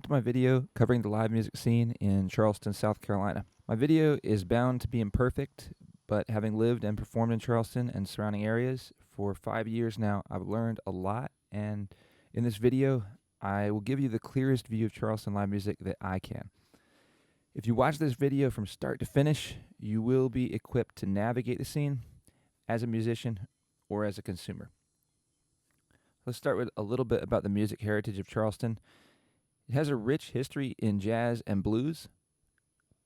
welcome to my video covering the live music scene in Charleston, South Carolina. My video is bound to be imperfect, but having lived and performed in Charleston and surrounding areas for 5 years now, I've learned a lot, and in this video, I will give you the clearest view of Charleston live music that I can. If you watch this video from start to finish, you will be equipped to navigate the scene as a musician or as a consumer. Let's start with a little bit about the music heritage of Charleston. It has a rich history in jazz and blues,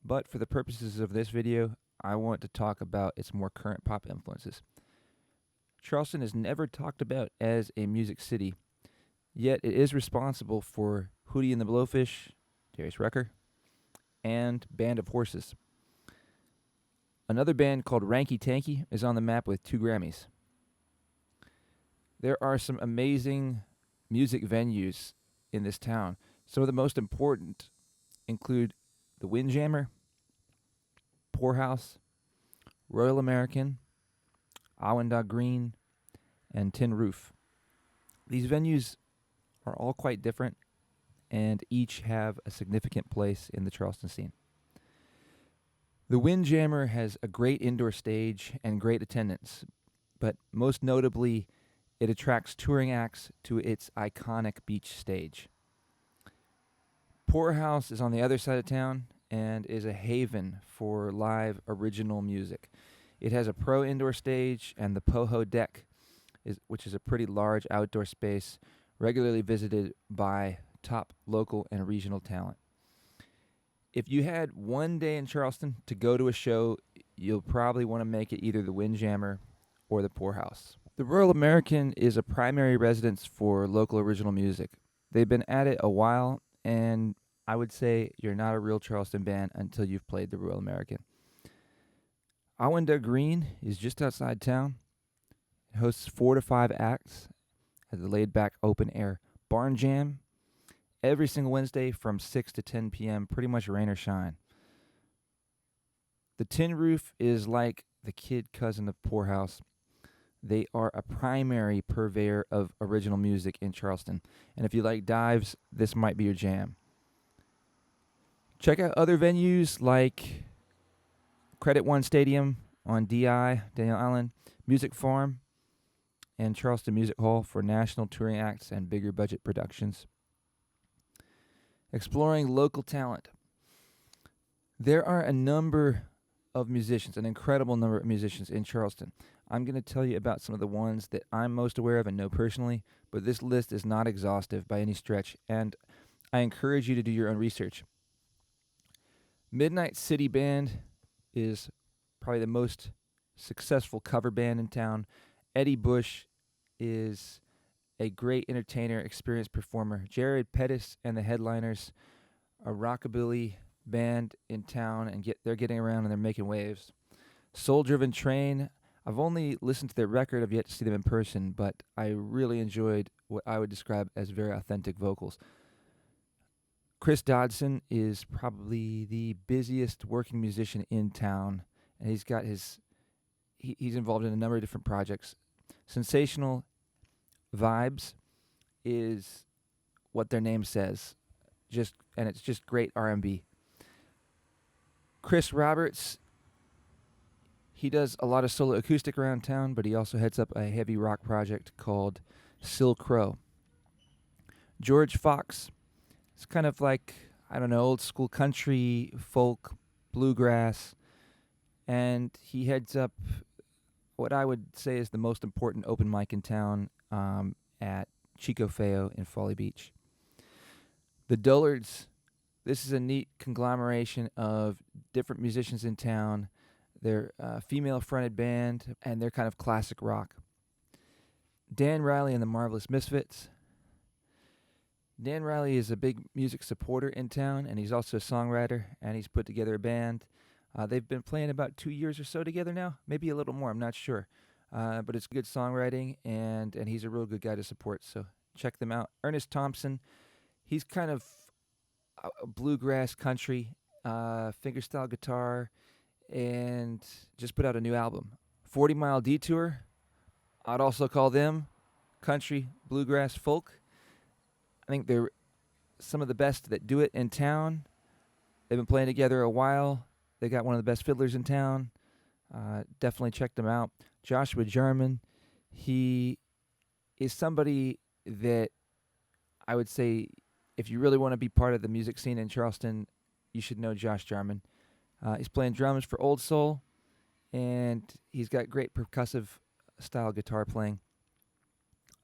but for the purposes of this video, I want to talk about its more current pop influences. Charleston is never talked about as a music city, yet it is responsible for Hootie and the Blowfish, Darius Rucker, and Band of Horses. Another band called Ranky Tanky is on the map with 2 Grammys. There are some amazing music venues in this town. Some of the most important include the Windjammer, Poorhouse, Royal American, Awanda Green, and Tin Roof. These venues are all quite different and each have a significant place in the Charleston scene. The Windjammer has a great indoor stage and great attendance, but most notably, it attracts touring acts to its iconic beach stage. Poorhouse is on the other side of town and is a haven for live original music. It has a pro indoor stage and the Poho Deck, which is a pretty large outdoor space regularly visited by top local and regional talent. If you had one day in Charleston to go to a show, you'll probably want to make it either the Windjammer or the Poorhouse. The Royal American is a primary residence for local original music. They've been at it a while, and I would say you're not a real Charleston band until you've played the Royal American. Awanda Green is just outside town. It hosts 4 to 5 acts at the laid-back open-air barn jam every single Wednesday from 6 to 10 p.m., pretty much rain or shine. The Tin Roof is like the kid cousin of Poorhouse. They are a primary purveyor of original music in Charleston, and if you like dives, this might be your jam. Check out other venues like Credit One Stadium on DI, Daniel Island, Music Farm, and Charleston Music Hall for national touring acts and bigger budget productions. Exploring local talent. There are a number of musicians, an incredible number of musicians in Charleston. I'm going to tell you about some of the ones that I'm most aware of and know personally, but this list is not exhaustive by any stretch, and I encourage you to do your own research. Midnight City Band is probably the most successful cover band in town. Eddie Bush is a great entertainer, experienced performer. Jared Pettis and the Headliners, a rockabilly band in town, and they're getting around and they're making waves. Soul Driven Train, I've only listened to their record, I've yet to see them in person, but I really enjoyed what I would describe as very authentic vocals. Chris Dodson is probably the busiest working musician in town, and he's involved in a number of different projects. Sensational Vibes is what their name says, and it's just great R&B. Chris Roberts, he does a lot of solo acoustic around town, but he also heads up a heavy rock project called Silk Row. George Fox, it's kind of like, I don't know, old school country, folk, bluegrass, and he heads up what I would say is the most important open mic in town at Chico Feo in Folly Beach. The Dullards, this is a neat conglomeration of different musicians in town. They're a female-fronted band, and they're kind of classic rock. Dan Riley and the Marvelous Misfits. Dan Riley is a big music supporter in town, and he's also a songwriter, and he's put together a band. They've been playing about 2 years or so together now, maybe a little more, I'm not sure. But it's good songwriting, and he's a real good guy to support, so check them out. Ernest Thompson, he's kind of a bluegrass country, fingerstyle guitar, and just put out a new album. 40 Mile Detour, I'd also call them country, bluegrass, folk. I think they're some of the best that do it in town. They've been playing together a while. They got one of the best fiddlers in town. Definitely check them out. Joshua Jarman, he is somebody that I would say if you really want to be part of the music scene in Charleston, you should know Josh Jarman. He's playing drums for Old Soul, and he's got great percussive style guitar playing.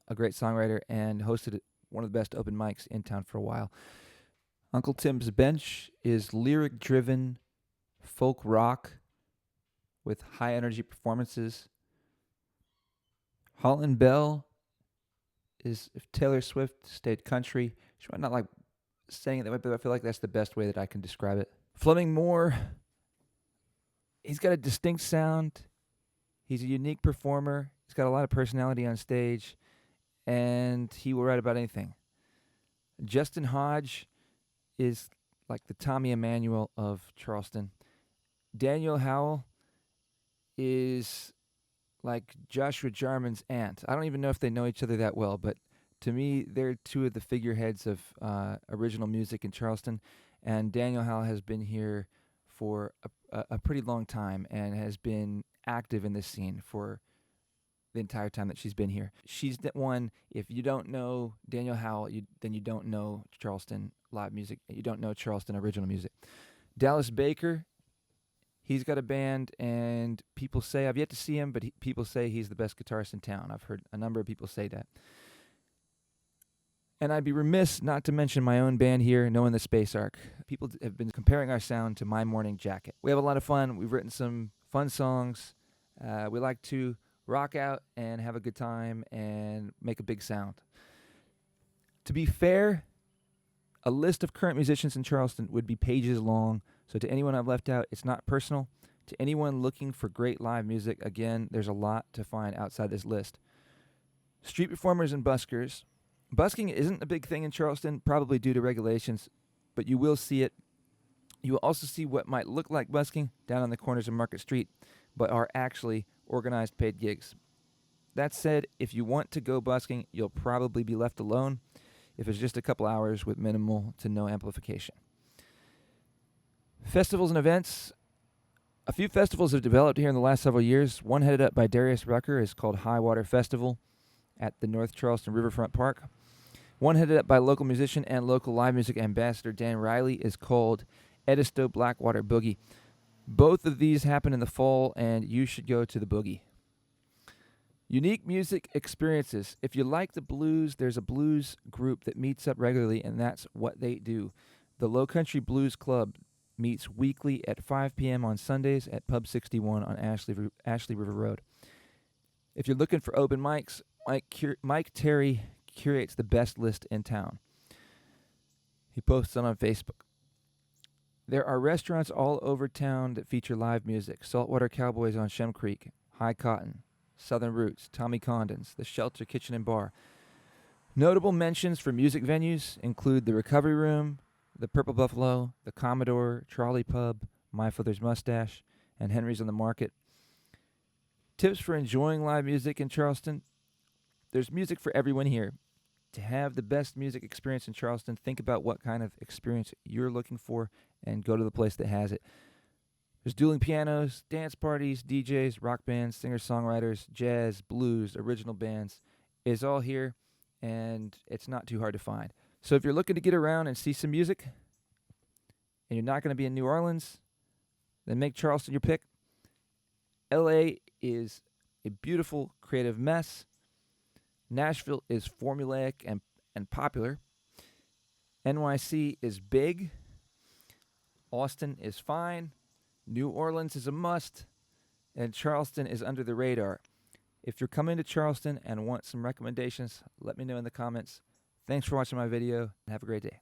A great songwriter, and hosted one of the best open mics in town for a while. Uncle Tim's Bench is lyric-driven folk rock with high-energy performances. Holland Bell is if Taylor Swift stayed country. She might not like saying it that way, but I feel like that's the best way that I can describe it. Fleming Moore, he's got a distinct sound. He's a unique performer. He's got a lot of personality on stage, and he will write about anything. Justin Hodge is like the Tommy Emmanuel of Charleston. Daniel Howell is like Joshua Jarman's aunt. I don't even know if they know each other that well, but to me, they're two of the figureheads of original music in Charleston. And Daniel Howell has been here for a pretty long time and has been active in this scene for the entire time that she's been here. She's the one, if you don't know Daniel Howell, then you don't know Charleston live music. You don't know Charleston original music. Dallas Baker, he's got a band, and people say, I've yet to see him, but people say he's the best guitarist in town. I've heard a number of people say that. And I'd be remiss not to mention my own band here, Knowing the Space Arc. People have been comparing our sound to My Morning Jacket. We have a lot of fun. We've written some fun songs. We like to rock out and have a good time and make a big sound. To be fair, a list of current musicians in Charleston would be pages long. So to anyone I've left out, it's not personal. To anyone looking for great live music, again, there's a lot to find outside this list. Street performers and buskers. Busking isn't a big thing in Charleston, probably due to regulations, but you will see it. You will also see what might look like busking down on the corners of Market Street, but are actually organized paid gigs. That said, if you want to go busking, you'll probably be left alone if it's just a couple hours with minimal to no amplification. Festivals and events. A few festivals have developed here in the last several years. One headed up by Darius Rucker is called High Water Festival at the North Charleston Riverfront Park. One headed up by local musician and local live music ambassador Dan Riley is called Edisto Blackwater Boogie. Both of these happen in the fall, and you should go to the boogie. Unique music experiences. If you like the blues, there's a blues group that meets up regularly, and that's what they do. The Low Country Blues Club meets weekly at 5 p.m. on Sundays at Pub 61 on Ashley River Road. If you're looking for open mics, Mike Terry curates the best list in town. He posts it on Facebook. There are restaurants all over town that feature live music. Saltwater Cowboys on Shem Creek, High Cotton, Southern Roots, Tommy Condon's, The Shelter Kitchen and Bar. Notable mentions for music venues include the Recovery Room, the Purple Buffalo, the Commodore, Trolley Pub, My Father's Mustache, and Henry's on the Market. Tips for enjoying live music in Charleston. There's music for everyone here. To have the best music experience in Charleston, think about what kind of experience you're looking for and go to the place that has it. There's dueling pianos, dance parties, DJs, rock bands, singer-songwriters, jazz, blues, original bands. It's all here, and it's not too hard to find. So if you're looking to get around and see some music, and you're not going to be in New Orleans, then make Charleston your pick. LA is a beautiful, creative mess. Nashville is formulaic and popular. NYC is big. Austin is fine. New Orleans is a must. And Charleston is under the radar. If you're coming to Charleston and want some recommendations, let me know in the comments. Thanks for watching my video, and have a great day.